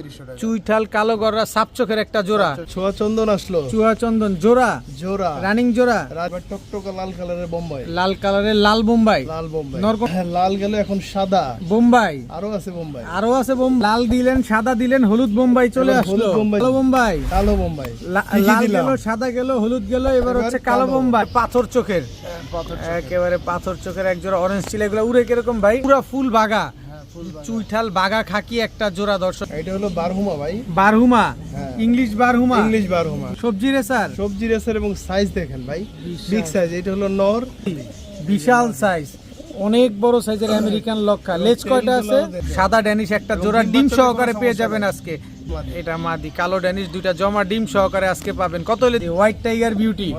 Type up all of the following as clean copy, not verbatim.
3500 টাকা। চুইঠাল কালো গররা সাপ চোখের একটা জোড়া। ছোয়া চন্দন আসলো। চুয়া চন্দন জোড়া জোড়া রানিং জোড়া। টকটকা লাল কালারের বোম্বাই। লাল কালারের লাল বোম্বাই। লাল বোম্বাই। নরকম হ্যাঁ, লাল গেল এখন সাদা বোম্বাই। আরো আছে বোম্বাই। আরো আছে লাল দিলেন সাদা দিলেন হলুদ বোম্বাই চলে এবার আসলো। হলুদ বোম্বাই। কালো বোম্বাই। কালো বোম্বাই। লাল গেল সাদা গেল হলুদ গেল এবার হচ্ছে কালো বোম্বাই। পাথর চোখের একেবারে পাথর চোখের এক জোড়া অরেঞ্জ ছিল। এগুলো উড়ে কিরকম ভাই? পুরো ফুল বাগা চুইঠাল বাগা খাকি একটা জোড়া দর্শক। এটা হলো বারহুমা ভাই। বারহুমা হ্যাঁ। ইংলিশ বারহুমা। ইংলিশ বারহুমা। সবজি রেসার। সবজি রেসার এবং সাইজ দেখেন ভাই, বিগ সাইজ। এটা হলো নর, বিশাল সাইজ, অনেক বড় সাইজের আমেরিকান লক্ষা। লেজ কয়টা আছে? সাদা ড্যানিশ একটা জোড়া ডিম সহকারে পেয়ে যাবেন আজকে। এটা মাদি কালো ড্যানিশ দুইটা জমা ডিম সহকারে আজকে পাবেন। কত হলে? হোয়াইট টাইগার বিউটি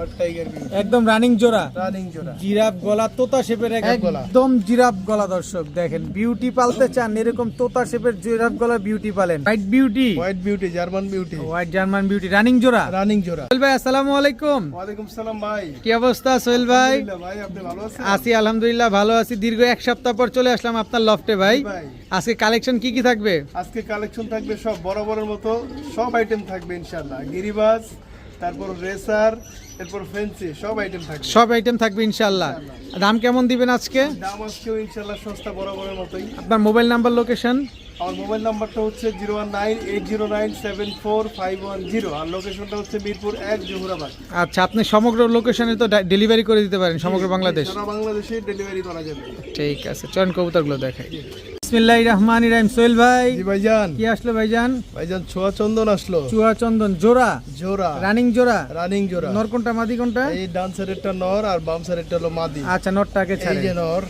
একদম রানিং জোড়া। রানিং জোড়া। জিরাফ গলা তোতা শেপের একদম জিরাফ গলা। দর্শক দেখেন, বিউটি পালতে চান এরকম তোতা শেপের জিরাফ গলা বিউটি পালেন। White beauty. White beauty, German beauty. White German beauty running জোড়া। রানিং জোড়া। সোহেল ভাই আসসালামু আলাইকুম। ওয়ালাইকুম সালাম ভাই। কি অবস্থা সোহেল ভাই? আলহামদুলিল্লাহ ভাই, আপনি ভালো আছেন? আছি আলহামদুলিল্লাহ ভালো আছি। দীর্ঘ এক সপ্তাহ পর চলে আসলাম আপনার লফটে ভাই। আজকে কালেকশন কি কি থাকবে? আজকে কালেকশন থাকবে সব বরাবরের মতো, সব আইটেম থাকবে ইনশাআল্লাহ। গিরিবাজ, তারপর রেসার, এরপর ফেন্সি, সব আইটেম থাকবে। সব আইটেম থাকবে ইনশাআল্লাহ। দাম কেমন দিবেন আজকে? দাম আজকেও ইনশাআল্লাহ সস্তা বরাবরের মতোই। আপনার মোবাইল নাম্বার লোকেশন? আমার মোবাইল নাম্বারটা হচ্ছে 01980974510 আর লোকেশনটা হচ্ছে মিরপুর 1 জহুরাবাদ। আচ্ছা, আপনি সমগ্র লোকেশনে তো ডেলিভারি করে দিতে পারেন সমগ্র বাংলাদেশ? সারা বাংলাদেশে ডেলিভারি করা যাবে। ঠিক আছে, চয়ন কবুতরগুলো দেখাই। বিসমিল্লাহির রহমানির রহিম। সোহেল ভাই জি ভাইজান। কি আসলো ভাইজান? ভাইজান ছোয়া চন্দন আসলো। চুয়া চন্দন জোড়া। জোড়া রানিং জোড়া। রানিং জোড়া। নর কোনটা মাদি কোনটা? এই ডান সাইডেরটা নর আর বাম সাইডেরটা হলো মাদি। আচ্ছা, নরটাকে এই ছাড়েন। যে নর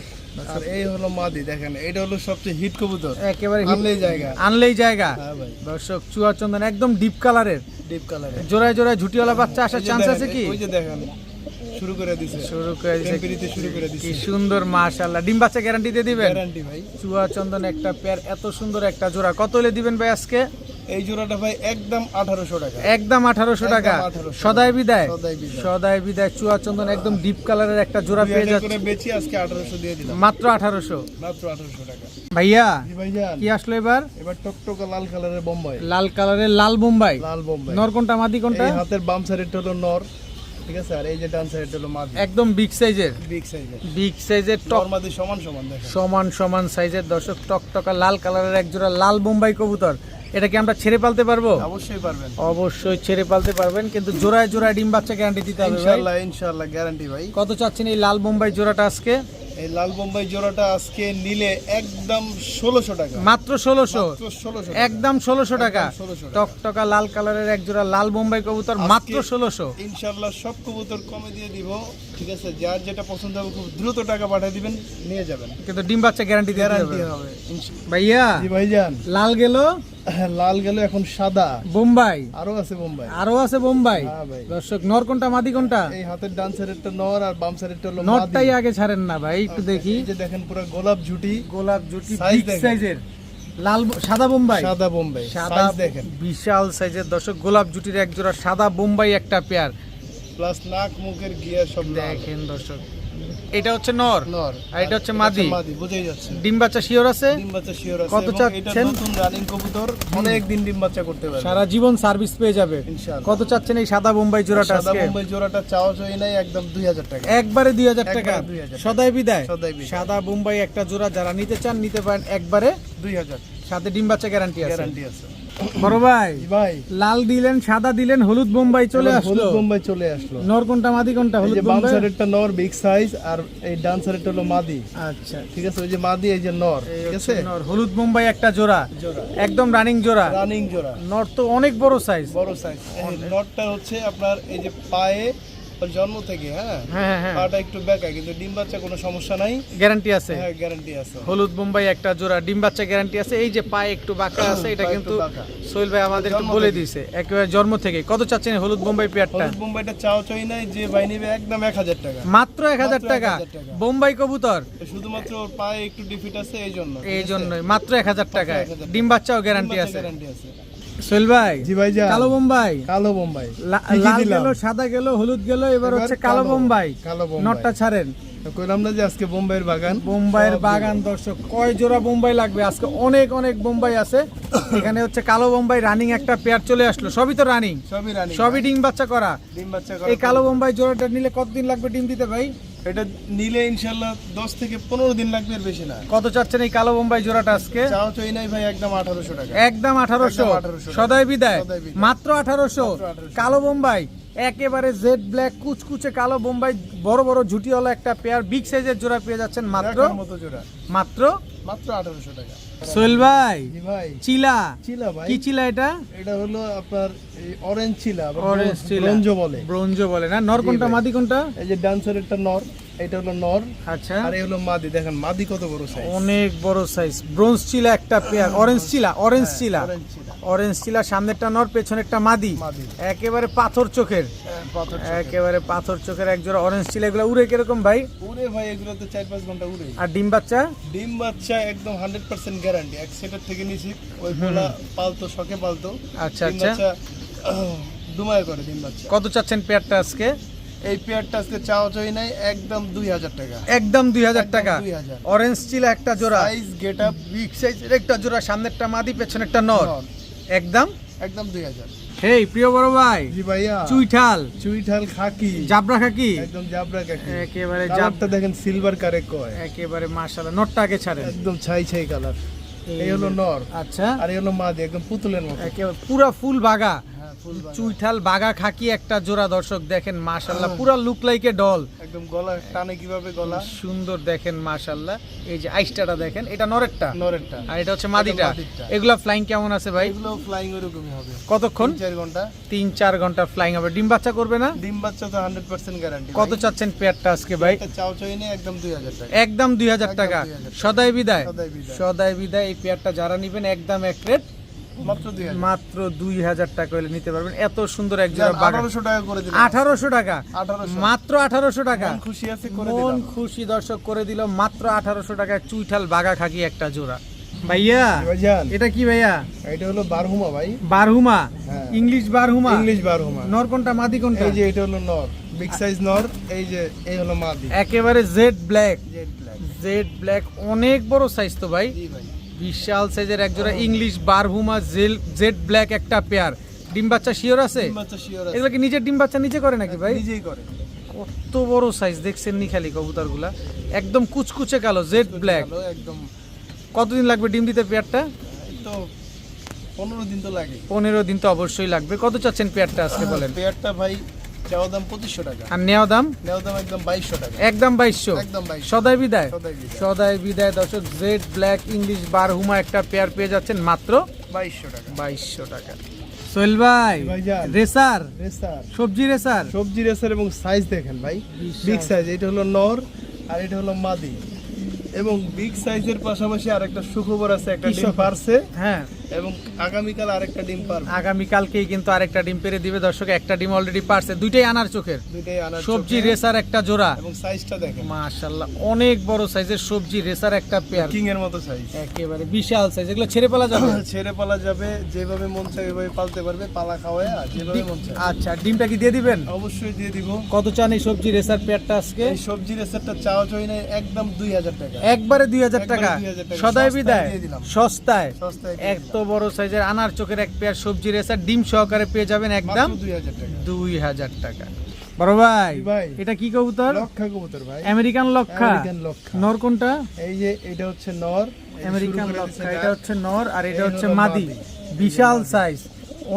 আর এই হলো মাদি। দেখেন এটা হলো সবচেয়ে হিট কবুতর, একেবারে আনলেই জায়গা। আনলেই জায়গা। হ্যাঁ ভাই, দর্শক চুয়া চন্দন একদম ডিপ কালারের, ডিপ কালারে। জোড়ায় জোড়ায় ঝুটিওয়ালা বাচ্চা আসার এই যে চান্স দেখেন, আছে কি? ওই যে দেখেন শুরু করে দিছে, শুরু করে দিছে। টেম্পারিতে শুরু করে দিছে। কি সুন্দর মাশাআল্লাহ। ডিম বাচ্চা গ্যারান্টি দিয়ে দিবেন? গ্যারান্টি ভাই। চুয়া চন্দন একটা পেয়ার, এত সুন্দর একটা জোড়া। কত হলে দিবেন ভাই আজকে? এই জোড়াটা ভাই একদম 1800 টাকা। একদম 1800 টাকা। একদম 1800 সদাই বিদায়। সদাই বিদায়। সদাই বিদায়। চুয়া চন্দন একদম ডিপ কালারের একটা জোড়া পেয়ে 2000 যাচ্ছে করে বেচি, আজকে 1800 দিয়ে দিলাম। মাত্র 1800। মাত্র 1800 টাকা। ভাইয়া জি ভাইজান। কি আসলো এবার? এবার টকটকা লাল কালারের বোম্বাই। লাল কালারের লাল বোম্বাই। লাল বোম্বাই। নর কোনটা মাদি কোনটা? এই হাতের বাম সাইডেরটা হলো নর, ঠিক আছে, আর এই যে ডান সাইডেরটা হলো মাদি। একদম বিগ সাইজের। বিগ সাইজের। বিগ সাইজের টক নর মাদি সমান সমান দেখেন। সমান সমান সাইজের। দর্শক টকটকা লাল কালারের এক জোড়া লাল বোম্বাই কবুতর। এটা কি আমরা ছেড়ে পালতে পারবো? অবশ্যই পারবেন। অবশ্যই ছেড়ে পালতে পারবেন, কিন্তু জোড়ায় জোড়ায় ডিম বাচ্চা গ্যারান্টি দিতে হবে ভাই। ইনশাআল্লাহ ইনশাআল্লাহ গ্যারান্টি ভাই। কত চাচ্ছেন এই লাল বোম্বাই জোড়াটা আজকে? এই লাল বোম্বাই জোড়াটা আজকে নিলে একদম 1600 টাকা। মাত্র 1600। মাত্র 1600 একদম 1600 টাকা। একদম 1600 টাকা। টকটকা লাল কালারের এক জোড়া লাল বোম্বাই কবুতর মাত্র 1600। ইনশাআল্লাহ সব কবুতর কমে দিয়ে দিব, ঠিক আছে। যার যেটা পছন্দ হবে খুব দ্রুত টাকা পাঠিয়ে দিবেন, নিয়ে যাবেন। কিন্তু ডিম বাচ্চা গ্যারান্টি দিতে গ্যারান্টি হবে হবে ভাইয়া। জি ভাইজান। লাল গেল, লাল গেল এখন সাদা। বোম্বাই আরো আছে বোম্বাই। আরো আছে বোম্বাই। হ্যাঁ ভাই। দর্শক নর কোনটা মাদি কোনটা? এই হাতের ডান সাইডেরটা নর আর বাম সাইডেরটা হলো মাদি। নরটাই আগে ছাড়েন না ভাই, একটু দেখি। এই যে দেখেন পুরো গোলাপ ঝুটি, গোলাপ জুটি Size বিগ দেখেন। সাইজের লাল সাদা বোম্বাই। সাদা বোম্বাই। সাদা সাইজ দেখেন, বিশাল সাইজের। দর্শক গোলাপ জুটির এক জোড়া সাদা বোম্বাই একটা পেয়ার। প্লাস নাক মুখের গিয়ার সব লাল। দেখেন দর্শক, এটা হচ্ছে নর নর আর এটা হচ্ছে মাদি। মাদি, বুঝেই যাচ্ছে। ডিম বাচ্চা শিওর আছে? ডিম বাচ্চা শিওর আছে। কত এবং চাচ্ছেন? এটা নতুন রানিং কবুতর, অনেক দিন ডিম বাচ্চা করতে পারবে সারা জীবন সার্ভিস পেয়ে যাবে ইনশাআল্লাহ। কত চাচ্ছেন এই সাদা বোম্বাই জোড়াটা সাদা আজকে? বোম্বাই জোড়াটা চাওয়া চাই নাই, একদম 2000 টাকা। একবারে 2000 টাকা। একবারে 2000 সদাই বিদায়। সদাই বিদায়। সাদা বোম্বাই একটা জোড়া যারা নিতে চান নিতে পারেন একবারে 2000 সাথে ডিম বাচ্চা গ্যারান্টি আছে। গ্যারান্টি আছে। বড় ভাই জি ভাই, লাল দিলেন সাদা দিলেন হলুদ বোম্বাই চলে এবার আসলো। হলুদ বোম্বাই চলে আসলো। নর কোনটা মাদি কোনটা? এই হলুদ যে বাম বোম্বাই। সাইডেরটা নর বিগ সাইজ আর এই ডান সাইডেরটা হলো মাদি, আচ্ছা, ঠিক আছে। ওই যে মাদি, এই যে নর, এই ঠিক হচ্ছে আছে। নর। হলুদ বোম্বাই একটা জোড়া, জোড়া একদম রানিং জোড়া। রানিং জোড়া, নর তো অনেক বড় সাইজ। বড় সাইজ। এই নটটা হচ্ছে আপনার এই যে পায়ে ওর জন্ম থেকে, হ্যাঁ, হ্যাঁ হ্যাঁ, পাটা একটু বেঁকা, কিন্তু ডিম বাচ্চা কোনো সমস্যা নাই। গ্যারান্টি আছে। হ্যাঁ, গ্যারান্টি আছে। হলুদ বোম্বাই একটা জোড়া, ডিম বাচ্চা গ্যারান্টি আছে। এই যে পায়ে একটু বাঁকা আছে, এটা পায়ে কিন্তু একটু বাঁকা। সোহেল ভাই আমাদের একটু জন্ম বলে থেকে। দিয়েছে একেবারে জন্ম থেকে। কত চাচ্ছেন এই হলুদ বোম্বাই পেয়ারটা? হলুদ বোম্বাইটা চাও চাই নাই, যে ভাই নিবে একদম 1000 টাকা। মাত্র 1000 মাত্র টাকা। 1000 টাকা। বোম্বাই কবুতর শুধুমাত্র ওর পায়ে একটু ডিফিট আছে, এই জন্য, এই জন্যই মাত্র 1000 টাকায় 1000 ডিম বাচ্চাও গ্যারান্টি আছে। গ্যারান্টি আছে। সোহেল ভাই জি ভাইজান। কালো বোম্বাই। কালো বোম্বাই। লাল গেল সাদা গেল হলুদ গেল, এবার হচ্ছে কালো বোম্বাই। কালো বোম্বাই। নটটা ছাড়েন। কইলাম না যে আজকে বোম্বাইয়ের বাগান, বোম্বাইয়ের সব বাগান দর্শক, কয় জোড়া বোম্বাই লাগবে আজকে? অনেক অনেক বোম্বাই আছে এখানে। হচ্ছে কালো বোম্বাই রানিং একটা পেয়ার চলে আসলো, সবই তো রানিং, সবই রানী, সবই ডিম বাচ্চা করা। ডিম বাচ্চা এই কালো বোম্বাই জোড়াটা নিলে কতদিন লাগবে ডিম দিতে ভাই? এটা নিলে ইনশাআল্লাহ 10 থেকে 15 দিন লাগবে, এর বেশি না। কত চাচ্ছেন এই কালো বোম্বাই জোড়াটা আজকে? চাও চাই নাই ভাই, একদম 1800 টাকা। একদম 1800, 1800 সদাই বিদায়, সদাই বিদায়। মাত্র 1800। কালো বোম্বাই একেবারে জেড ব্ল্যাক কুচকুচে কালো বোম্বাই, বড় বড় ঝুটিওয়ালা একটা পেয়ার, বিগ সাইজের জোড়া পেয়ে যাচ্ছেন মাত্র দেখার মতো জোড়া, মাত্র মাত্র 1800 টাকা। সোহেল ভাই, জি ভাই, চিলা চিলা ভাই, কি চিলা এটা? এটা হলো আপনার এই অরেঞ্জ চিলা, অরেঞ্জ চিলা, ব্রোঞ্জ বলে। ব্রোঞ্জ বলে না? নর কোনটা ভাই। মাদি কোনটা? এই যে ডান্সারেরটা নর, এটা হলো নর, আচ্ছা, আর এই হলো মাদি। দেখেন মাদি কত বড় সাইজ, অনেক বড় সাইজ। ব্রোঞ্জ চিলা একটা পেয়ার, অরেঞ্জ চিলা, অরেঞ্জ চিলা, অরেঞ্জ চিলা, অরেঞ্জ চিলা, সামনেরটা নর পেছনেরটা মাদি, মাদি। একেবারে পাথর চোখের, পাথর একেবারে পাথর চোখের এক জোড়া অরেঞ্জ চিলা। এগুলো উড়ে কিরকম ভাই? উড়ে ভাই, এগুলো তো 4-5 ঘন্টা উড়ে। আর ডিম বাচ্চা? ডিম বাচ্চা একদম 100% গ্যারান্টি, এক সেটের থেকে নিছি। ওই পোলা পালতো, শখে পালতো। আচ্ছা, ডিম আচ্ছা। বাচ্চা দুমায় করে ডিম বাচ্চা। কত চাচ্ছেন পেয়ারটা আজকে? এই পেয়ারটা আজকে চাওয়া চাই নাই, একদম 2000 টাকা। একদম 2000 টাকা। 2000। অরেঞ্জ চিলা একটা জোড়া, সাইজ গেটআপ বিগ সাইজের একটা জোড়া, সামনেরটা মাদি পেছনেরটা নর, একদম একদম 2000। হেই প্রিয় বড় ভাই, জি ভাইয়া, চুইঠাল চুইঠাল খাকি, জাবরা খাকি, একদম জাবরা খাকি। একেবারে কালারটা দেখেন সিলভার কারে কয়, একেবারে মাশাআল্লাহ। নটটা আগে ছাড়েন, একদম ছাই ছাই কালার। এই হলো নর, আচ্ছা, আর এই হলো মাদি, একদম পুতুলের মতো। একেবারে পুরা ফুল বাগা, হ্যাঁ, ফুল বাগা। চুইঠাল বাগা খাকি একটা জোড়া দর্শক দেখেন মাশাআল্লাহ, পুরা লুক লাইক এ ডল। একদম গলা টানে কিভাবে গলা, সুন্দর দেখেন মাশাআল্লাহ। এই যে আইসটাটা দেখেন, এটা নরেরটা, নরেরটা, আর এটা হচ্ছে মাদিটা। এটা মাদিটা। এগুলা ফ্লাইং কেমন আছে ভাই? এগুলো ফ্লাইং এরকমই হবে। কতক্ষণ? 4 ঘন্টা। 3-4 ঘন্টা ফ্লাইং হবে। ডিম বাচ্চা করবে না? ডিম বাচ্চা তো 100% গ্যারান্টি। কত চাচ্ছেন পেয়ারটা আজকে ভাই? এটা চাও চাই না, একদম 2000 টাকা। একদম 2000 টাকা। 2000 টাকা। সদাই বিদায়, সদাই বিদায়। সদাই বিদায়। এই পেয়ারটা যারা নেবেন একদম এক রেট, মাত্র 2000। মাত্র 2000 টাকা হলে নিতে পারবেন। এত সুন্দর এক জোড়া বাগান। 1800 টাকা করে দিলাম। 1800 টাকা, 1800। মাত্র 1800 টাকা। মন খুশি আছে করে মন দিলাম। খুশি দর্শক করে দিল মাত্র 1800 টাকায় চুইঠাল বাগা খাকি একটা জোড়া। ভাইয়া ভাইজান, এটা কি ভাইয়া? এটা হলো বারহুমা ভাই, বারহুমা, হ্যাঁ। ইংলিশ বারহুমা। ইংলিশ বারহুমা। নর কোনটা মাদি কোনটা? এই যে এটা হলো নর, বিগ সাইজ নর। এই যে এই হলো মাদি, একেবারে jet black, jet black. Jet black, অনেক বড় সাইজ তো ভাই, জি ভাই, বিশাল সাইজের এক জোড়া ইংলিশ বারহুমা জেড ব্ল্যাক একটা পেয়ার। ডিম বাচ্চা শিওর আছে? ডিম বাচ্চা শিওর আছে। এগুলো কি নিজের ডিম বাচ্চা নিজে করে নাকি ভাই? নিজেই করে। কত বড় সাইজ দেখছেন নি খালি কবুতরগুলা, একদম কুচকুচে কালো জেড ব্ল্যাক। ভালো, একদম। কতদিন লাগবে ডিম দিতে পেয়ারটা? এই তো 15 দিন তো লাগে। 15 দিন তো অবশ্যই লাগবে। কত চাচ্ছেন পেয়ারটা আজকে বলেন? পেয়ারটা ভাই চাওয়া দাম 2500 টাকা, আর নেওয়া দাম? নেওয়া দাম একদম 2200 টাকা। একদম 2200। একদম 2200। সদাই বিদায়, সদাই বিদায়। সদাই বিদায় দর্শক। জেড ব্ল্যাক ইংলিশ বারহুমা একটা পেয়ার পেয়ে যাচ্ছেন মাত্র 2200 টাকা। 2200 টাকা। সোহেল ভাই, ভাইজান। রেসার, রেসার, সবজি রেসার, সবজি রেসার, এবং সাইজ দেখেন ভাই, বিগ সাইজ। এটা হলো নর, আর এটা হলো মাদি। এবং বিগ সাইজের পাশাপাশি আরেকটা সুখবর আছে, একটা কি ডিম সুখবর? পারছে, হ্যাঁ, এবং আগামীকাল আরেকটা ডিম পারবে। আগামীকালকেই কিন্তু আরেকটা ডিম পেরে দিবে দর্শক। একটা ডিম অলরেডি পারছে, দুইটাই আনার চোখের দুইটাই আনার সবজি চোখে। রেসার একটা জোড়া। এবং সাইজটা দেখেন, মাশাআল্লাহ, অনেক বড় সাইজের সবজি রেসার একটা পেয়ার, কিং এর মতো সাইজ। একেবারে বিশাল সাইজ। এগুলো ছেড়ে পালা যাবে? ছেড়ে পালা যাবে, যেভাবে মন চায় ওইভাবে পালতে পারবে, পালা খাওয়ায়, আর যেভাবে মন চায়। আচ্ছা, ডিমটা কি দিয়ে দিবেন? অবশ্যই দিয়ে দিব। কত চান এই সবজি রেসার পেয়ারটা আজকে? এই সবজি রেসারটা চাওয়া চাই না, একদম 2000 টাকা। একবারে 2000 টাকা। 2000 টাকা। সদাই সস্তায় বিদায়, দিয়ে দিলাম। সস্তায়। সস্তায় দিয়ে এত বড় সাইজের আনার চোখের এক পেয়ার সবজি রেসার ডিম সহকারে পেয়ে যাবেন একদম মাত্র 2000 টাকা। 2000 টাকা। বড় ভাই, ভাই। এটা কি কবুতর? লক্ষা কবুতর ভাই, আমেরিকান লক্ষা। আমেরিকান লক্ষা। নর কোনটা? এই যে এটা হচ্ছে নর, এই যে আমেরিকান শুরু করে লক্ষা, দিছে এটা গাছ। হচ্ছে নর, আর এটা এই হচ্ছে হলো মাদি। মাদি। বিশাল সাইজ,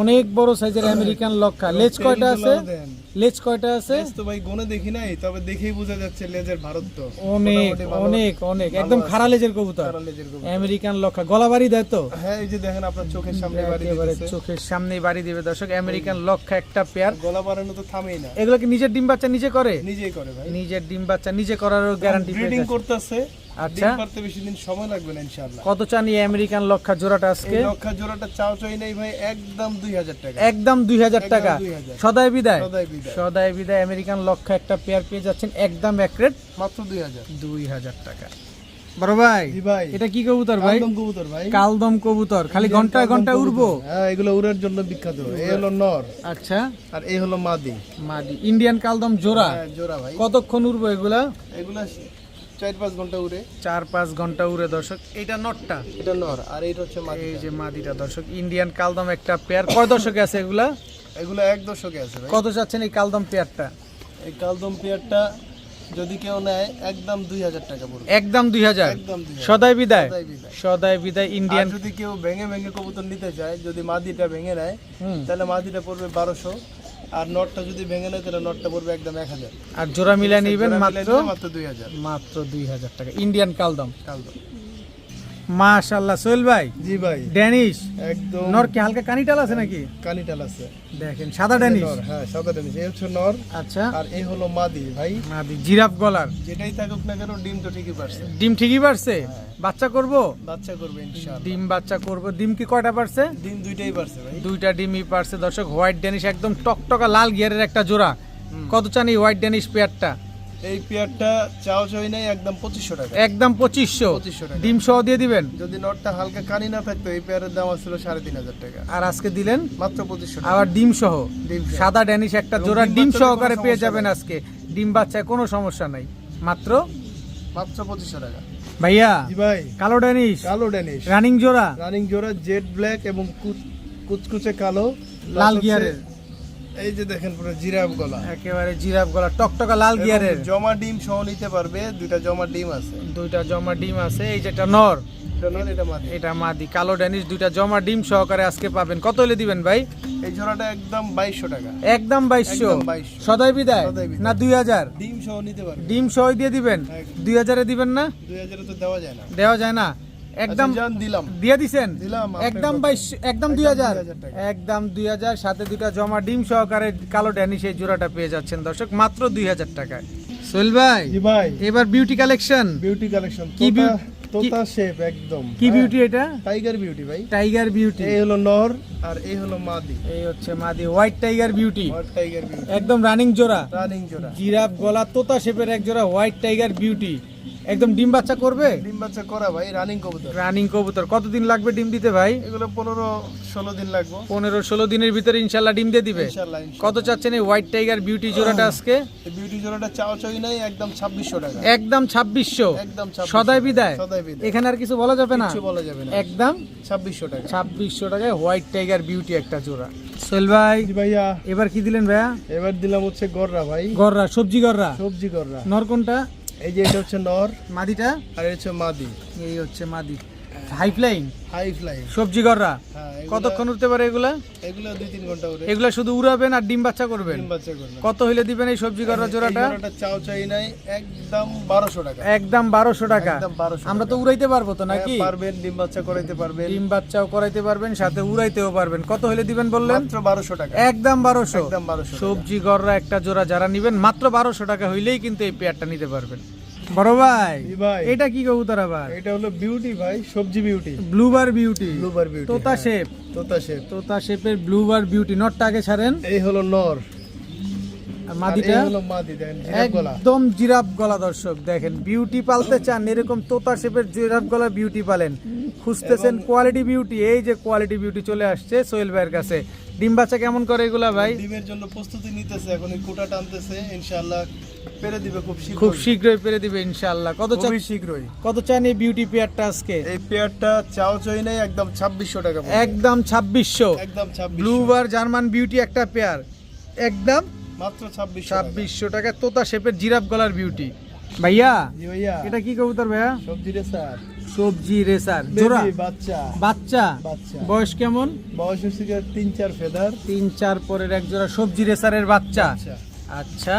অনেক বড় সাইজের আমেরিকান লক্ষা। লেজ কয়টা আছে? তেলগুলো দেন। লেজ কয়টা আছে? লেজ তো ভাই গুনে দেখি নাই, তবে দেখেই বোঝা যাচ্ছে লেজের ভারত তো অনেক মোটামুটি ভালো। অনেক অনেক, ভালো একদম আছে। খাড়া লেজের কবুতর, খাড়া লেজের কবুতর। আমেরিকান লক্ষা। গলা বাড়ি দেয় তো? হ্যাঁ, এই যে দেখেন আপনার চোখের সামনে বাড়ি একেবারে দিতেছে। চোখের সামনেই বাড়ি দিবে দর্শক। আমেরিকান লক্ষা একটা পেয়ার। গলা বাড়ানো তো থামেই না, এগুলো কি নিজের ডিম বাচ্চা নিজে করে? নিজেই করে ভাই। নিজের ডিম বাচ্চা নিজে করারও গ্যারান্টি ব্রিডিং করতেছে। আচ্ছা। ডিম পারতে বেশি দিন সময় লাগবে না ইনশাআল্লাহ। কত চান এই আমেরিকান লক্ষা জোড়াটা আজকে? এই লক্ষা জোড়াটা চাও চাই নাই ভাই, একদম 2000 টাকা। একদম 2000 টাকা। একদম 2000। সদাই বিদায়, সদাই বিদায়। সদাই বিদায়। আমেরিকান লক্ষা একটা পেয়ার পেয়ে যাচ্ছেন একদম এক রেট মাত্র 2000। 2000 টাকা। বড় ভাই জি ভাই। এটা কি কবুতর ভাই? কালদম কবুতর ভাই। কালদম কবুতর, খালি ইন্ডিয়ান ঘন্টায় কালদম ঘন্টায় কবুতর। উড়বো? হ্যাঁ, এগুলো উড়ার জন্য বিখ্যাত। এই হলো নর আচ্ছা, আর এই হলো মাদি। মাদি ইন্ডিয়ান কালদম জোড়া। হ্যাঁ, জোড়া ভাই। কতক্ষণ উড়বো এগুলা? এগুলা 4-5 ঘন্টা উড়ে। 4-5 ঘন্টা উড়ে দর্শক। এটা নটটা, এটা নর আর এইটা হচ্ছে মাদি। এই যে মাদিটা দর্শক। ইন্ডিয়ান কালদম একটা পেয়ার, কয় দশকে আছে এগুলা? এগুলো 1 দশকে আছে ভাই। কত চাচ্ছেন এই কালদম পেয়ারটা? এই কালদম পেয়ারটা যদি কেউ নেয় একদম 2000 টাকা পড়বে। একদম 2000। একদম 2000। সদাই বিদায়, সদাই বিদায়। সদাই বিদায় আর ইন্ডিয়ান। যদি কেউ ভেঙে ভেঙে কবুতর নিতে চায়, যদি মাদিটা ভেঙে নেয় হুম। তাহলে মাদিটা পড়বে 1200, আর নটটা যদি ভেঙে নেয় তাহলে নটটা পড়বে একদম 1000। আর জোড়া মিলাই নিবেন জোড়া মাত্র মিলাই নিলে মাত্র 2000 মাত্র 2000 টাকা ইন্ডিয়ান কালদম। কালদম। মাশাআল্লাহ সোহেল ভাই, জি ভাই, ড্যানিশ একদম নর কি হালকা কানিটাল আছে নাকি? কানিটাল আছে। দেখেন সাদা ড্যানিশ। নর, হ্যাঁ, সাদা ড্যানিশ। এই হচ্ছে নর আচ্ছা, আর এই হলো মাদি ভাই। মাদি জিরাফ গলার। যেটাই থাকুক না কেন ডিম তো ঠিকই পারছে। ডিম ঠিকই পারছে? বাচ্চা করব? বাচ্চা করবে ইনশাআল্লাহ। ডিম বাচ্চা করব। ডিম কি কয়টা পারছে? ডিম দুইটাই পারছে ভাই। দুইটা ডিমই পারছে দর্শক। হোয়াইট ড্যানিশ একদম টকটকা লাল গিয়ারের একটা জোড়া। কত চান এই হোয়াইট ড্যানিশ পেয়ারটা? এই পেয়ারটা চাও চাই নাই একদম 2500 টাকা। একদম 2500। 2500 টাকা। ডিম সহ দিয়ে দিবেন? যদি নটটা হালকা কানি না থাকতো এই পেয়ারের দাম ছিল 3500 টাকা। আর আজকে দিলেন মাত্র 2500 টাকা। আবার ডিম সহ। ডিম সহ। সাদা ড্যানিশ একটা এবং জোড়া ডিম ডিম বাচ্চাতে সহকারে কোনো পেয়ে সমস্যা যাবেন নাই। আজকে। ডিম বাচ্চায় কোনো সমস্যা নাই। মাত্র 2500 টাকা। ভাইয়া জি ভাই, কালো ড্যানিশ কালো ড্যানিশ রানিং জোড়া, রানিং জোড়া, জেড ব্ল্যাক এবং কুচকুচে কালো, লাল plus গিয়ারের। হচ্ছে এই যে দেখেন পুরো জিরাফ গলা। একেবারে জিরাফ গলা, টকটকা লাল গিয়ারের। এবং জমা ডিম সহ নিতে পারবে, দুইটা জমা ডিম আছে। দুইটা জমা ডিম আছে। এই যেটা নর, এটা নর, এটা মাদি। এটা মাদি। কালো ড্যানিশ দুইটা জমা ডিম সহকারে আজকে পাবেন। কত হলে দিবেন ভাই? এই জোড়াটা একদম 2200 টাকা। একদম 2200। একদম 2200। সদাই বিদায় সদাই বিদায়। না 2000? ডিম সহ নিতে পারবে। ডিম সহ দিয়ে দিবেন। একদম। 2000 এ দিবেন না? 2000 এ তো দেওয়া যায় না। দেওয়া যায় না। একদম আচ্ছা, জান দিলাম। দিয়ে দিছেন? দিলাম, আপনার একদম কথা। 2200, একদম একদম 2000। 2000 টাকা। একদম 2000 সাথে দুইটা জমা ডিম সহকারে কালো ড্যানিশ এই জোড়াটা পেয়ে যাচ্ছেন দর্শক মাত্র 2000 টাকায়। সোহেল ভাই, জি ভাই, এবার বিউটি কালেকশন। Beauty collection. কি তোতা শেপ একদম। কি বিউটি এটা? টাইগার বিউটি ভাই। Tiger beauty. এই হলো নর আর এই হলো মাদি। এই হচ্ছে মাদি, হোয়াইট টাইগার বিউটি। আর টাইগার বিউটি একদম রানিং জোড়া, রানিং জোড়া। জিরাফ গলা, তোতা শেপের এক জোড়া হোয়াইট টাইগার বিউটি। একদম ডিম বাচ্চা করবে? ডিম বাচ্চা করা ভাই, রানিং কবুতর। রানিং কবুতর। কতদিন লাগবে ডিম দিতে ভাই? এগুলো 15-16 দিন লাগবে। 15-16 দিনের ভিতরে ইনশাল্লাহ ডিম দিয়ে দিবে। ইনশাআল্লাহ। কত চাচ্ছেন এই হোয়াইট টাইগার বিউটি জোড়াটা আজকে? এই বিউটি জোড়াটা চাও চাই নাই একদম 2600 টাকা। একদম 2600। একদম 2600। সদাই বিদায়। সদাই বিদায়। এখানে আর কিছু বলা যাবে না? কিছু বলা যাবে না। একদম 2600 টাকা। 2600 টাকায় হোয়াইট টাইগার বিউটি একটা জোড়া। সোহেল ভাই, জি ভাইয়া, এবার কি দিলেন ভাইয়া? এবার দিলাম হচ্ছে গররা ভাই। গররা, সবজি গররা। সবজি গররা। নর কোনটা? এই যে এটা হচ্ছে নর মাদিটা? আর এটা হচ্ছে মাদি। এই হচ্ছে মাদি। High flying high fly. সবজি গররা। হ্যাঁ, কতক্ষণ উঠতে পারে এগুলা? এগুলো 2-3 ঘন্টা করে এগুলা শুধু উড়াবেন আর ডিম বাচ্চা করবেন? ডিম বাচ্চা করবে। কত হইলে দিবেন এই সবজি গররা জোড়াটা? এই জোড়াটা চাও চাই নাই একদম 1200 টাকা। একদম 1200 টাকা। একদম 1200 আমরা তো উড়াইতে পারবো তো নাকি? হ্যাঁ, পারবেন, ডিম বাচ্চা করাইতে পারবেন। ডিম বাচ্চাও করাইতে পারবেন, সাথে উড়াইতেও পারবেন। কত হইলে দিবেন বললেন? মাত্র 1200 টাকা। একদম 1200। একদম 1200 টাকা। সবজি গররা একটা জোড়া যারা নিবেন মাত্র 1200 টাকা হইলেই কিন্তু এই পেয়ারটা নিতে পারবেন। বড় ভাই, জি ভাই, এটা কি কবুতর আবার? এটা হলো বিউটি ভাই, সবজি বিউটি। ব্লুবার বিউটি। ব্লুবার বিউটি। তোতা শেপ। তোতা শেপ। তোতা শেপের ব্লুবার বিউটি। নটটা আগে ছাড়েন। এই হলো নর আর আর মাদিটা? এই হলো মাদি। দেখেন জিরাফ গলা। একদম জিরাফ গলা দর্শক। দেখেন বিউটি পালতে চান, এরকম তোতা শেপের জিরাফ গলা বিউটি পালেন। খুঁজতেছেন কোয়ালিটি বিউটি, এই যে কোয়ালিটি বিউটি চলে আসছে সোহেল ভাইয়ের কাছে। ডিম বাচ্চা কেমন করে এগুলা ভাই? ডিমের জন্য প্রস্তুতি নিতেছে, এখন এই কোটা টানতেছে, ইনশাআল্লাহ পেরে দিবে খুব শীঘ্রই। খুব শীঘ্রই পেরে দিবে ইনশাআল্লাহ। কত চান? খুবই শীঘ্রই। কত চান এই বিউটি পেয়ারটা আজকে? এই পেয়ারটা চাও চাই নাই একদম 2600 টাকা পড়বে। একদম 2600। একদম 2600। ব্লুবার জার্মান বিউটি একটা পেয়ার, একদম মাত্র 2600 টাকা। 2600 টাকা। তোতা শেপের জিরাফ গলার বিউটি। ভাইয়া, জি ভাইয়া, এটা কি কবুতর ভাইয়া? সবজি রেসার। সবজি রেসার জোড়া, বেবি বাচ্চা। বাচ্চা। বাচ্চা। বয়স কেমন? বয়স হচ্ছে 3-4 ফেদার। 3-4 পরের এক জোড়া সবজি রেসারের বাচ্চা। আচ্ছা, আচ্ছা,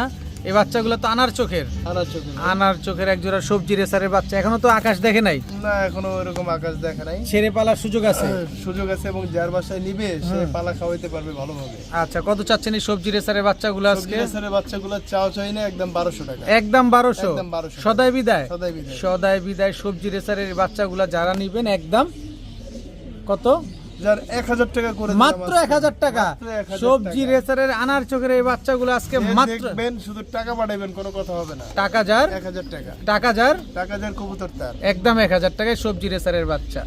এই বাচ্চাগুলো তো আনার চোখের। আনার চোখে না। আনার চোখের এক জোড়া সবজি রেসারের বাচ্চা। এখনো তো আকাশ দেখে নাই, না, এখনো এরকম আকাশ দেখা নাই। ছেড়ে পালার সুযোগ আছে। সুযোগ আছে এবং যার বাসায় নিবে সে পালা খাওয়াইতে পারবে ভালোভাবে। আচ্ছা, কত চাচ্ছেন এই সবজি রেসারের বাচ্চাগুলো সবজি আজকে? রেসারের বাচ্চাগুলো চাও চাই না একদম 1200 টাকা। একদম 1200। একদম 1200 টাকা। সদাই বিদায়। সদাই বিদায়। সদাই বিদায়। সবজি রেসারের বাচ্চাগুলো যারা নিবেন একদম কত? যার 1000 টাকা করে দিলাম মাত্র আজকে। 1000 টাকা মাত্র 1000 সবজি টাকা। রেসারের আনার চোখের এই বাচ্চাগুলো আজকে যে মাত্র দেখবেন শুধু টাকা পাঠাবেন, কোনো কথা হবে না। টাকা যার 1000 টাকা, টাকা যার টাকা যার কবুতর তার। একদম 1000 টাকায় সবজি রেসারের বাচ্চা।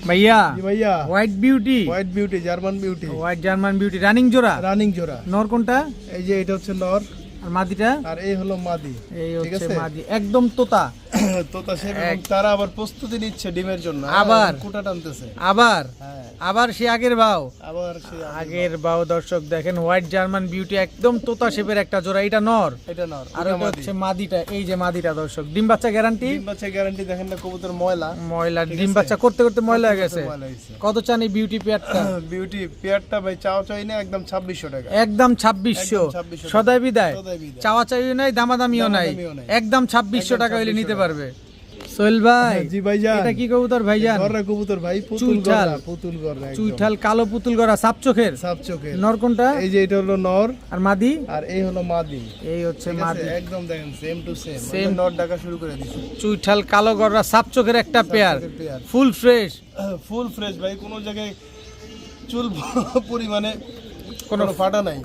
ভাইয়া জি ভাইয়া, white beauty, white beauty, German beauty, white German beauty running জোড়া, রানিং জোড়া। নর কোনটা এই যে এটা হচ্ছে নর আর মাদিটা? আর এই হলো মাদি। এই ঠিক হচ্ছে আছে? মাদি, একদম তোতা। তোতা সে, এবং তারা আবার প্রস্তুতি নিচ্ছে ডিমের জন্য। আবার? কুটা টানতেছে। আবার হ্যাঁ, আবার সে আগের বাও, আবার সে আগের বাও। দর্শক দেখেন হোয়াইট জার্মান বিউটি একদম তোতা শেপের একটা জোড়া, এটা নর এটা নর আর ওটা এটা মাদি। হচ্ছে মাদিটা। এই যে মাদিটা দর্শক, ডিম বাচ্চা গ্যারান্টি। ডিম বাচ্চা গ্যারান্টি। দেখেন না কবুতর ময়লা, ময়লা, ঠিক ডিম আছে? বাচ্চা করতে করতে ময়লা হয়ে গেছে। ময়লা হয়েছে। কত চান এই বিউটি পেয়ারটা? বিউটি পেয়ারটা ভাই চাও চাই না, একদম 2600 টাকা। একদম 2600। একদম 2600 সদাই বিদায়, সদাই বিদায়। চাওয়া চাইও নাই, দামাদামিও নাই, দামাদামিও নাই। একদম 2600 একদম টাকা হইলে 2600 নিতে টাকা। পারবে। সোহেল ভাই, জি ভাইজান। এটা কি কবুতর ভাইজান? গররা কবুতর ভাই, পুতুল চুইঠাল। গররা, পুতুল গররা একদম। চুইঠাল কালো পুতুল গড়া সাপ চোখের, সাপ চোখের। নর কোনটা? এই যে এটা হলো নর আর মাদি? আর এই হলো মাদি। এই হচ্ছে ঠিক আছে? মাদি। একদম দেখেন সেম টু সেম। Same. নর ডাকা শুরু করে দিছে। চুইঠাল কালো গড়া সাপ চোখের একটা পেয়ার, চোখের pair. Full fresh. Full fresh ভাই, কোনো জায়গায় চুল পরিমাণে কোনো কোনো ফাটা নাই।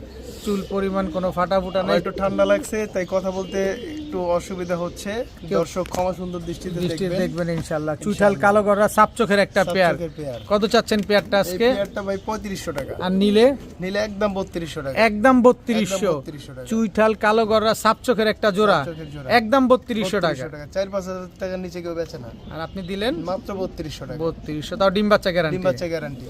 চুল পরিমাণ কোনো ফাটা ফুটা আমার নাই। একটু ঠান্ডা লাগছে তাই কথা বলতে একটু অসুবিধা হচ্ছে। দর্শক ক্ষমা সুন্দর দৃষ্টিতে দৃষ্টি দেখবেন। দেখবেন ইনশাআল্লাহ। চুইঠাল কালো গড়া সাপ চোখের একটা সাপ পেয়ার। চোখের পেয়ার। কত চাচ্ছেন পেয়ারটা এই আজকে? পেয়ারটা ভাই 3500 টাকা। আর নিলে? নিলে একদম 3200 টাকা। একদম 3200। 3200 টাকা। চুইঠাল কালো গড়া সাপ চোখের একটা জোড়া, সাপ চোখের জোড়া। একদম 3200 টাকা। 4-5 হাজার টাকার নিচে কেউ বেচে না। আর আপনি দিলেন মাত্র 3200 টাকা। 3200, তাও ডিম বাচ্চা ডিম গ্যারান্টি। বাচ্চা গ্যারান্টি।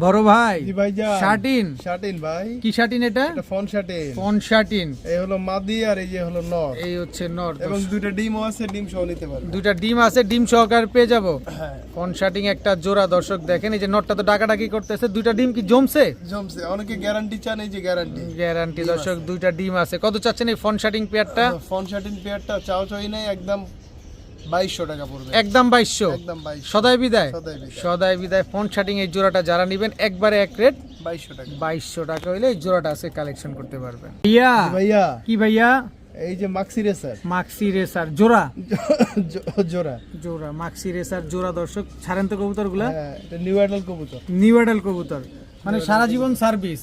বড় ভাই জি ভাইজান। শার্টিন, শার্টিন ভাই। কি শার্টিন এটা? এটা ফন শার্টিন। Von satin. এই হলো মাদি আর এই যে হলো নর। এই হচ্ছে নর। এবং দুইটা ডিমও আছে, ডিম সহ নিতে পারবে। দুইটা ডিম আছে, ডিম সহকারে পেয়ে যাবো। হ্যাঁ, ফন শার্টিং একটা জোড়া। দর্শক দেখেন এই যে নটটা তো ডাকাডাকি করতেছে, দুইটা ডিম কি জমছে? জমছে। অনেকে গ্যারান্টি চান, এই যে গ্যারান্টি। গ্যারান্টি দর্শক, দুইটা ডিম আছে। কত চাচ্ছেন এই ফন শার্টিং পেয়ারটা? ফন শার্টিন পেয়ারটা চাও চাই নাই, একদম 2200 টাকা পড়বে। একদম 2200। একদম 2200। সদাই বিদায়, সদাই বিদায়। সদাই বিদায়। ফন শার্টিং এই জোড়াটা যারা নেবেন একবারে এক রেট 2200 টাকা। 2200 টাকা হইলে এই জোড়াটা আছে কালেকশন করতে পারবেন। ভাইয়া, ভাইয়া কি ভাইয়া? এই যে মাক্সি রেসার মাক্সি রেসার জোড়া, জোড়া। জোড়া মাক্সি রেসার জোড়া। দর্শক ছাড়েন তো কবুতর গুলা। হ্যাঁ, এটা নিউ অ্যাডাল কবুতর। নিউ অ্যাডাল কবুতর, মানে সারা জীবন সার্ভিস।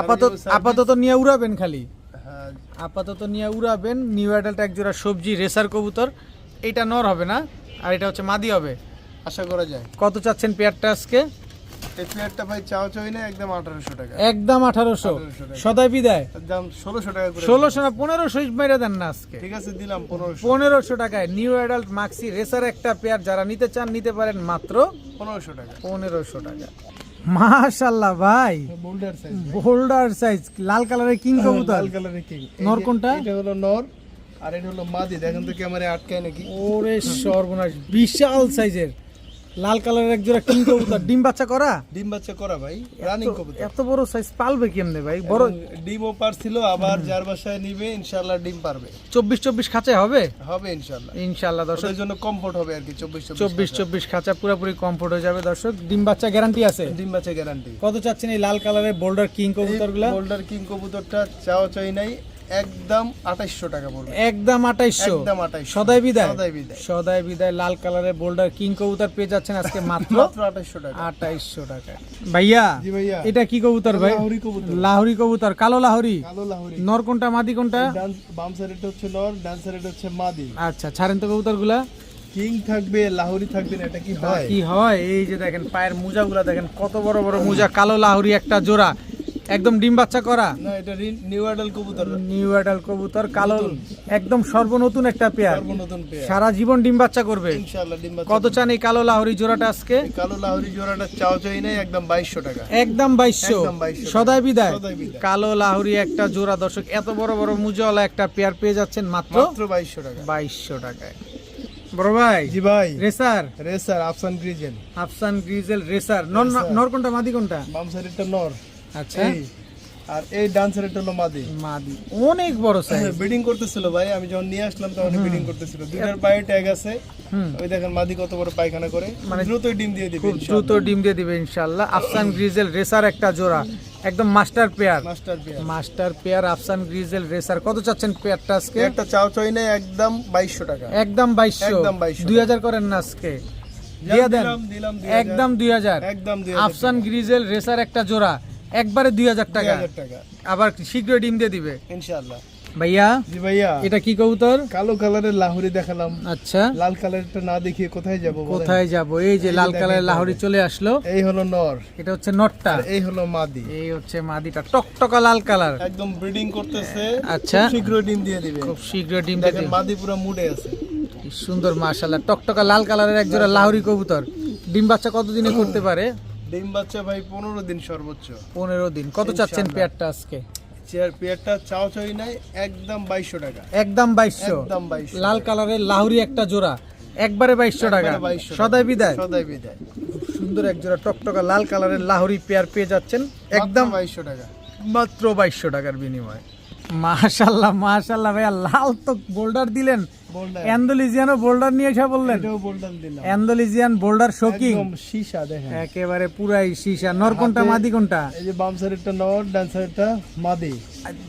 আপাতত জীবন service। আপাতত নিয়ে উড়াবেন খালি, হ্যাঁ, আপাতত নিয়ে উড়াবেন। নিউ অ্যাডালটা এক জোড়া সবজি রেসার কবুতর। এটা নর হবে না, আর এটা হচ্ছে মাদি হবে। আশা করা যায়। কত চাচ্ছেন পেয়ারটা আজকে? এই পেয়ারটা ভাই চাও চাই না, একদম 1800 টাকা। একদম 1800। 1800 টাকা। সদাই বিদায়। দাম 1600 টাকা করে। 1600 না 1500 মেরে দেন না আজকে। ঠিক আছে, দিলাম 1500। 1500 টাকায় নিউ অ্যাডাল্ট মাক্সি রেসার একটা পেয়ার যারা নিতে চান নিতে পারেন মাত্র 1500 টাকা। 1500 টাকা। মাশাআল্লাহ ভাই, বোল্ডার সাইজ। বোল্ডার সাইজ লাল কালারের কিং কবুতর। লাল কালারের কিং। নর কোনটা? এটা হলো নর আর এটা হলো মাদি। দেখেন তো ক্যামেরা আটকায় নাকি। ওরে সর্বনাশ, বিশাল সাইজের লাল কালারের এক জোড়া কিং কবুতর। ডিম বাচ্চা করা? ডিম বাচ্চা করা ভাই, রানিং কবুতর। এত বড় সাইজ পালবে কেমনে ভাই? বড় এবং ডিমও পারছিল, আবার যার বাসায় নিবে ইনশাআল্লাহ ডিম পারবে। 24 খাঁচায় হবে হবে ইনশাআল্লাহ। ইনশাআল্লাহ। দর্শক ওদের জন্য কমফোর্ট হবে আর কি। 24 খাঁচা পুরোপুরি কমফোর্ট হয়ে যাবে। দর্শক ডিম বাচ্চা গ্যারান্টি আছে। ডিম বাচ্চা গ্যারান্টি। কত চাচ্ছেন এই লাল কালারের বোল্ডার কিং কবুতরগুলা? বোল্ডার কিং কবুতরটা চাও চাই নাই, একদম 2800 টাকা পড়বে। একদম 2800। একদম 2800। সদাই বিদায়। সদাই বিদায়। সদাই বিদায়। লাল কালারের বোল্ডার কিং কবুতর পেয়ে যাচ্ছেন আজকে মাত্র মাত্র 2800 টাকা। 2800 টাকা। ভাইয়া, জি ভাইয়া। এটা কি কবুতর ভাই? লাহোরি কবুতর। লাহোরি কবুতর, কালো লাহোরি। কালো লাহোরি। নর কোনটা মাদি কোনটা? বাম সাইডে হচ্ছে নর, ডান সাইডে হচ্ছে মাদি। আচ্ছা ছাড়েন তো কবুতরগুলা। কিং থাকবে, লাহোরি থাকবে না, এটা কি হয়? কি হয়? এই যে দেখেন পায়ের মোজাগুলা দেখেন কত বড় বড় মোজা। কালো লাহোরি একটা জোড়া, একদম ডিম বাচ্চা করা। না, এটা নিউ অ্যাডাল কবুতর। নিউ অ্যাডাল কবুতর, কালো, একদম সর্বনতুন একটা পেয়ার। সর্বনতুন পেয়ার। সারা জীবন ডিম বাচ্চা করবে ইনশাআল্লাহ ডিম বাচ্চা। কত চান এই কালো লাহোরি জোড়াটা আজকে? এই কালো লাহোরি জোড়াটা চাও চাই নাই, একদম 2200 টাকা। একদম 2200। একদম 2200 সদাই বিদায়। সদাই বিদায়। কালো লাহোরি একটা জোড়া। দর্শক এত বড় বড় মুজাওয়ালা একটা পেয়ার পেয়ে যাচ্ছেন মাত্র মাত্র 2200 টাকা। 2200 টাকায়। বড় ভাই, জি ভাই। Racer, racer Afsan grizzle. Afsan grizzle racer. নর কোনটা মাদি কোনটা? বাম সাইডেটা নর। আচ্ছা, এই, আর এই ডান সাইডটা হলো মাদি। মাদি অনেক বড় সাইজ। ব্রিডিং করতেছিল ভাই, আমি যখন নিয়ে আসলাম তখন ব্রিডিং করতেছিল। দুইটার পায়ে ট্যাগ আছে। ওই দেখেন মাদি কত বড় পায়খানা করে, মানে দ্রুতই ডিম দিয়ে দিবে খুব দ্রুত ডিম দিয়ে দিবে ইনশাআল্লাহ। আফসান গ্রিজেল রেসার একটা জোড়া, একদম master pair. Master pair. Master pair Afsan grizzle racer. কত চাচ্ছেন পেয়ারটা আজকে? একটা চাও চাই নাই, একদম 2200 টাকা। একদম 2200। একদম 2200 2000 করেন না আজকে? দিয়ে দেন দিলাম একদম 2000 একদম 2000 আফসান গ্রিজেল রেসার একটা জোড়া একবারে 2000 টাকা 2000 টাকা আবার শীঘ্রই ডিম দিয়ে দিবে ইনশাআল্লাহ। ভাইয়া জি ভাইয়া, এটা কি কবুতর? কালো কালারের লাহোরি দেখালাম, আচ্ছা লাল কালারটা না দেখিয়ে কোথায় যাব বলেন? কোথায় যাব? এই যে লাল কালারের লাহোরি চলে আসলো, এই হলো নর, এটা হচ্ছে নটটা, আর এই হলো মাদি। এই হচ্ছে মাদিটা টকটকা লাল কালার, একদম ব্রিডিং করতেছে, আচ্ছা খুব শীঘ্রই ডিম দিয়ে দিবে। খুব শীঘ্রই ডিম দিয়ে দেখেন দিবে। মাদি পুরো মুডে আছে। কি সুন্দর মাশাআল্লাহ, টকটকা লাল কালারের এক জোড়া লাহোরি কবুতর। ডিম বাচ্চা কতদিনে করতে পারে? ডিম বাচ্চা ভাই 15 দিন সর্বোচ্চ। 15 দিন। কত চাচ্ছেন ইনশাআল্লাহ। পেয়ারটা আজকে? চেয়ার পেয়ারটা চাও চাই নাই, একদম 2200 টাকা। একদম 2200। একদম 2200। লাল কালারের লাহোরি একটা জোড়া একবারে 2200 টাকা। একবারে 2200 সদাই বিদায়। সদাই বিদায়। খুব সুন্দর এক জোড়া টকটকা লাল কালারের লাহোরি পেয়ার পেয়ে যাচ্ছেন একদম মাত্র 2200 টাকা। মাত্র 2200 টাকার বিনিময়ে। মাশাআল্লাহ মাশাআল্লাহ ভাইয়া, লাল তো বোল্ডার দিলেন, বোল্ডার, অ্যান্ডালুজিয়ানও বোল্ডার নিয়ে এসে বললেন। এটাও বোল্ডার দিলাম। অ্যান্ডালুজিয়ান বোল্ডার শোকিং একদম সীসা দেখেন। একেবারে পুরাই সীসা। নর কোনটা হাতে- মাদি কোনটা? এই যে বাম সাইডেরটা নর, ডান সাইডটা মাদি।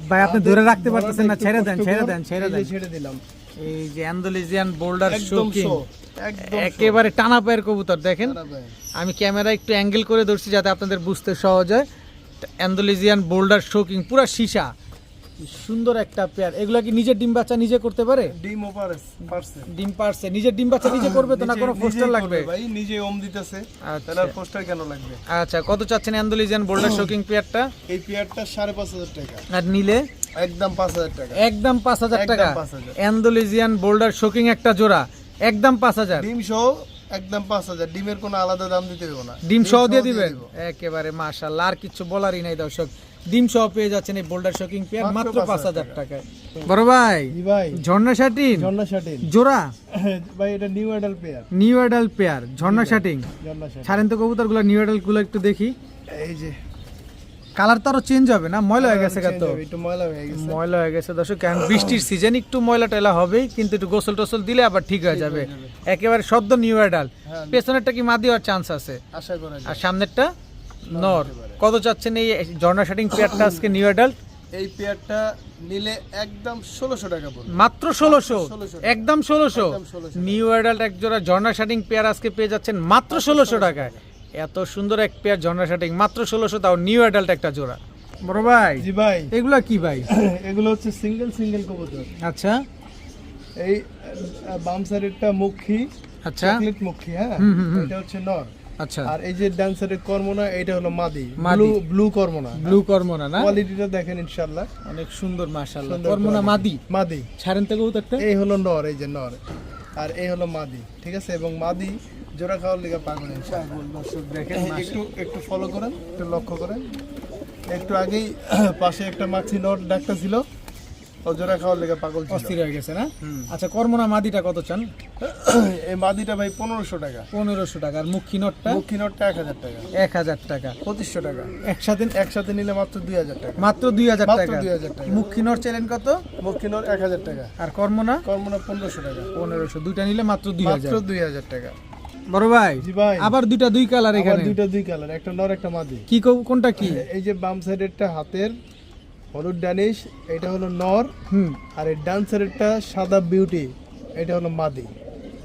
ভাই আপনি ধরে রাখতে ধরাটা পারতেছেন না, একটু ছেড়ে দেন কষ্টকর। ছেড়ে দেন ছেড়ে এই যে দেন। ছেড়ে দিলাম। এই যে অ্যান্ডালুজিয়ান বোল্ডার একদম শোকিং শো, একদম শো। একেবারে টানা পায়ের কবুতর দেখেন। খারাপ হয়। আমি ক্যামেরা একটু অ্যাঙ্গেল করে ধরছি যাতে আপনাদের বুঝতে সহজ হয়। অ্যান্ডালুজিয়ান বোল্ডার শোকিং পুরা সীসা। কি সুন্দর একটা পেয়ার। এগুলা কি নিজের ডিম বাচ্চা নিজে করতে পারে? ডিম ওপারেস পারছে। ডিম পারছে, নিজের ডিম বাচ্চা নিজে করবে তো না কোনো নিজে- পোস্টার নিজেই লাগবে? করবে ভাই, নিজে ওম দিতেছে। আচ্ছা। তাহলে আর পোস্টার কেন লাগবে? আচ্ছা কত চাচ্ছেন অ্যান্ডালুজিয়ান বোল্ডার শোকিং পেয়ারটা? এই পেয়ারটা 5500 টাকা। আর নিলে একদম 5000 টাকা। একদম 5000 টাকা। একদম 5000। অ্যান্ডালুজিয়ান বোল্ডার শোকিং একটা জোড়া একদম 5000। ডিম সহ একদম 5000। ডিমের কোনো আলাদা দাম দিতে হবে না। ডিম সহ দিয়ে দিবেন দিব। একেবারে মাশাআল্লাহ, আর কিছু বলারই নাই দর্শক। ডিম সহ পেয়ে যাচ্ছেন এই বোল্ডার শোকিং পেয়ার মাত্র মাত্র 5000 টাকায়। টাকায়। বড় ভাই জি ভাই, ঝর্ণা শাটিন ঝর্ণা শাটিন। জোড়া ভাই এটা new adult pair. New adult pair ঝর্ণা শাটিং। ঝর্ণা শাটিন। ছাড়েন তো কবুতরগুলো, নিউ অ্যাডাল্ট গুলো একটু দেখি। এই যে কালার তো আরো চেঞ্জ হবে না? ময়লা হয়ে গেছে change তো, হবে, একটু ময়লা হয়ে গেছে। ময়লা হয়ে গেছে দর্শক, কারণ বৃষ্টির সিজন একটু ময়লা টয়লা হবেই, কিন্তু একটু গোসল টোসল দিলে আবার ঠিক হয়ে যাবে। একেবারে সদ্য নিউ অ্যাডাল্ট। হ্যাঁ। পেছনেরটা কি মাদি হওয়ার চান্স আছে? আশা করা আর যায়। সামনেরটা নর। কত চাচ্ছেন এই ঝর্ণা শাটিং পেয়ারটা আজকে নিউ অ্যাডাল্ট? এই পেয়ারটা নিলে একদম 1600 টাকা পড়বে। মাত্র 1600। 1600 একদম 1600। একদম 1600 নিউ অ্যাডাল্ট এক জোড়া ঝর্ণা শাটিং পেয়ার আজকে পেয়ে যাচ্ছেন মাত্র 1600 টাকায়। এত সুন্দর এক পেয়ার ঝর্ণা শাটিং মাত্র 1600, তাও নিউ অ্যাডাল্ট একটা জোড়া। বড় ভাই জি ভাই, এগুলা কি ভাই? এগুলো হচ্ছে সিঙ্গেল সিঙ্গেল কবুতর। আচ্ছা এই বাম সাইডেরটা মুখী, আচ্ছা চকলেট মুখী। হ্যাঁ, হুম, হুম, হুম। এটা হচ্ছে নর। আচ্ছা। আর এই যে ডান সাইডের কর্মনা, এটা হলো মাদি। মাদি। ব্লু ব্লু কর্মনা। ব্লু কর্মনা না? কোয়ালিটিটা দেখেন ইনশাআল্লাহ। অনেক সুন্দর মাশাআল্লাহ। সুন্দর কর্মনা quality। মাদি। মাদি। ছাড়েন তো কবুতরটা। এই হলো নর, এই যে নর, আর এই হলো মাদি। ঠিক আছে, এবং মাদি জোড়া খাওয়ার লিগে পাগল ইনশাআল্লাহ। দর্শক দেখেন একটু একটু ফলো করেন, একটু লক্ষ্য করেন। একটু আগেই পাশে একটা মাছি নর ডাক্তার ছিল, ও জোড়া খাওয়ার লেগে পাগল ছিল। অস্থির হয়ে গেছে না? হুম। আচ্ছা কর্মনা মাদিটা কত চান? এই মাদিটা ভাই 1500 টাকা। 1500 টাকা। আর মুখী নটটা? মুখী নটটা 1000 টাকা। 1000 টাকা। 2500 টাকা। একসাথে একসাথে নিলে মাত্র 2000 টাকা। মাত্র 2000 মাত্র টাকা। 2000 টাকা। মুখী নট চাইলেন কত? মুখী নট 1000 টাকা। আর কর্মনা? কর্মনা 1500 টাকা। 1500। দুইটা নিলে মাত্র মাত্র 2000। 2000 টাকা। বড় ভাই জি ভাই, আবার দুইটা দুই কালার আবার এখানে। দুইটা দুই কালার, একটা নর একটা মাদি। কি কোনটা কি? এই যে বাম সাইডেরটা হাতের হলুদ ড্যানিশ, এটা হলো নর। হুম। আর এই ডান সাইডেরটা সাদা বিউটি, এটা হলো মাদি।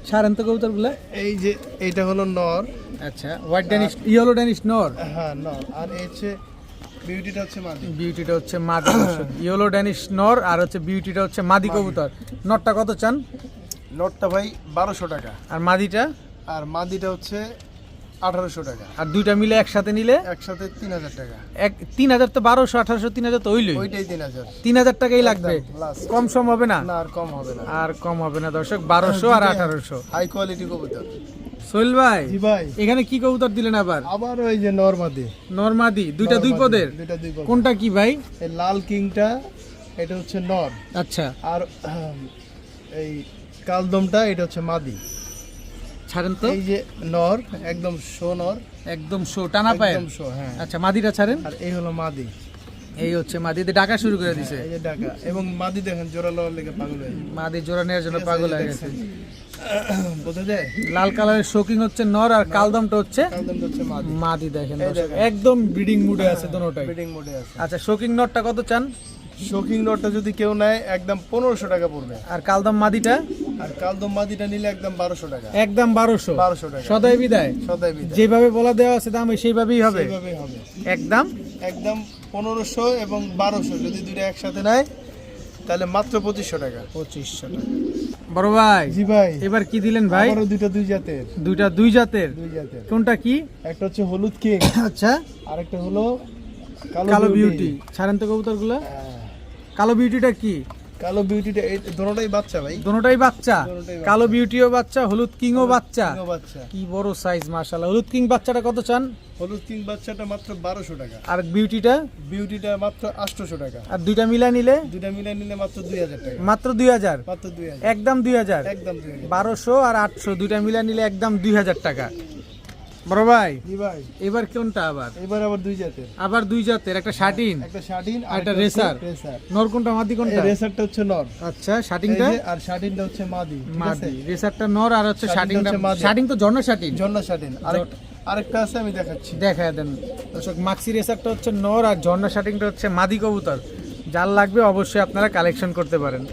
ছাড়েন তো কবুতরগুলা। এই যে এটা হলো নর। আচ্ছা হোয়াইট ড্যানিশ, ইয়েলো ড্যানিশ নর। হ্যাঁ নর, আর এই হচ্ছে বিউটিটা হচ্ছে মাদি। বিউটিটা হচ্ছে মাদি। ইয়েলো ড্যানিশ নর, আর হচ্ছে বিউটিটা হচ্ছে মাদি কবুতর। নরটা কত চান? নটটা ভাই 1200 টাকা, আর মাদিটা? আর মাদিটা হচ্ছে 1800 টাকা। আর দুইটা মিলে একসাথে নিলে একসাথে 3000 টাকা। 3000 তো 1200 1800 3000 তো হইলই। ওইটাই 3000। 3000 টাকাই লাগবে, একদম last। কম সম হবে না? না আর কম হবে না। আর কম হবে না দর্শক, 1200 আর 1800। হাই কোয়ালিটি কবুতর। সোহেল ভাই জি ভাই, এখানে কি কবুতর দিলেন আবার? আবার ওই যে নর মাদি। নর মাদি দুইটা দুই পদের? দুইটা দুই পদ। কোনটা কি ভাই? এই লাল কিংটা এটা হচ্ছে নর, আচ্ছা আর এই কালদমটা এটা হচ্ছে মাদি। ছাড়েন তো। এই যে নর একদম শো নর, একদম শো টানা পায়। একদম শো। হ্যাঁ, আচ্ছা মাদিটা ছাড়েন। আর এই হলো মাদি। এই হচ্ছে মাদি ডাকা শুরু করে দিছে। এই যে ঢাকা, এবং মাদি দেখেন জোড়া লওয়ার লেগে পাগল হয়ে যায়। মাদি জোড়া নেওয়ার জন্য পাগল হয়ে গেছে। বোঝা যায়? লাল কালারের শোকিং হচ্ছে নর, আর কালদমটা হচ্ছে কালদমটা হচ্ছে মাদি। মাদি। দেখেন এই দর্শক, দেখেন। একদম ব্রিডিং মুডে আছে দুটোটাই। ব্রিডিং মোডে আছে। আচ্ছা শোকিং নটটা কত চান? শৌখিন নটটা যদি কেউ নেয় একদম 1500 টাকা পড়বে। আর কালদম মাদিটা আর কালদম মাদিটা নিলে একদম 1200 টাকা। একদম 1200 টাকা। সদাই বিদায় সদাই বিদায়। যেভাবে বলা দেওয়া আছে দাম সেইভাবেই হবে। সেইভাবেই হবে। একদম 1500 এবং 1200 যদি দুটো একসাথে নেয় তাহলে মাত্র 2500 টাকা। 2500 টাকা। বড় ভাই জি ভাই, এবার কি দিলেন ভাই? আবারও দুই জাতের। দুইটা দুই জাতের। দুই জাতের। কোনটা কি? একটা হচ্ছে হলুদ কিং, আচ্ছা, আর একটা হলো কালো বিউটি। ছাড়েন তো কবুতরগুলো। কালো বিউটিটা কি? কালো বিউটিটা এই দুটোটাই বাচ্চা ভাই। দুটোটাই বাচ্চা। দুটোটাই বাচ্চা। কালো বিউটিও বাচ্চা, হলুদ কিংও বাচ্চা। কিংও বাচ্চা। কি বড় সাইজ মাশাআল্লাহ। হলুদ কিং বাচ্চাটা কত চান? হলুদ কিং বাচ্চাটা মাত্র 1200 টাকা। আর বিউটিটা? বিউটিটা মাত্র 800 টাকা। আর দুইটা মিলা নিলে? দুইটা মিলাই নিলে মাত্র 2000 টাকা। মাত্র 2000। মাত্র 2000। একদম 2000। একদম 2000। 1200 আর 800 দুইটা মিলা নিলে একদম 2000 টাকা। বড় ভাই জি ভাই, এবার কোনটা আবার? এবার আবার দুই জাতের। আবার দুই জাতের, একটা শাটিন একটা শাটিন আর একটা রেসার। রেসার। নর কোনটা মাদি এই কোনটা? রেসারটা হচ্ছে নর। আচ্ছা, শাটিনটা? এই যে, আর শাটিনটা হচ্ছে মাদি। ঠিক আছে? মাদি। রেসারটা নর আর হচ্ছে শাটিনটা শাটিনটা হচ্ছে মাদি। শাটিন তো ঝর্ণা শাটিন। ঝর্ণা শাটিন। আরেকটা আছে আমি দেখাচ্ছি। দেখায় দেন দর্শক। মাক্সি রেসারটা হচ্ছে নর আর ঝর্ণা শাটিনটা হচ্ছে মাদি কবুতর। যার লাগবে অবশ্যই আপনারা কালেকশন করতে পারেন।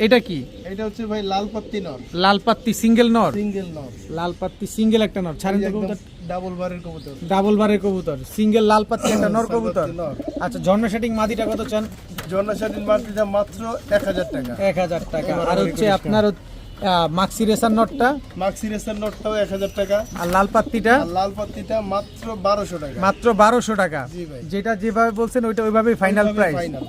এটা কি? এটা হচ্ছে ভাই লাল পাত্তি নর। লাল পাত্তি সিঙ্গেল নর। সিঙ্গেল নর। লাল পাত্তি সিঙ্গেল একটা নর। ছাড়েন তো কবুতর। ডাবল বারের কবুতর। ডাবল বারের কবুতর, সিঙ্গেল লাল পাত্তি একটা নর কবুতর। নর। আচ্ছা, ঝর্ণা শাটিং মাদিটা কত চান? ঝর্ণা শাটিন মাটিটা মাত্র 1000 টাকা। 1000 টাকা। আর হচ্ছে আপনার মাক্সি রেসার নটটা? মাক্সি রেসার নটটাও 1000 টাকা। আর লাল পাত্তিটা? আর লাল পাত্তিটা মাত্র 1200 টাকা। মাত্র 1200 টাকা। জি ভাই। যেটা যেভাবে বলছেন ওইটা ওইভাবেই ফাইনাল প্রাইস। ফাইনাল।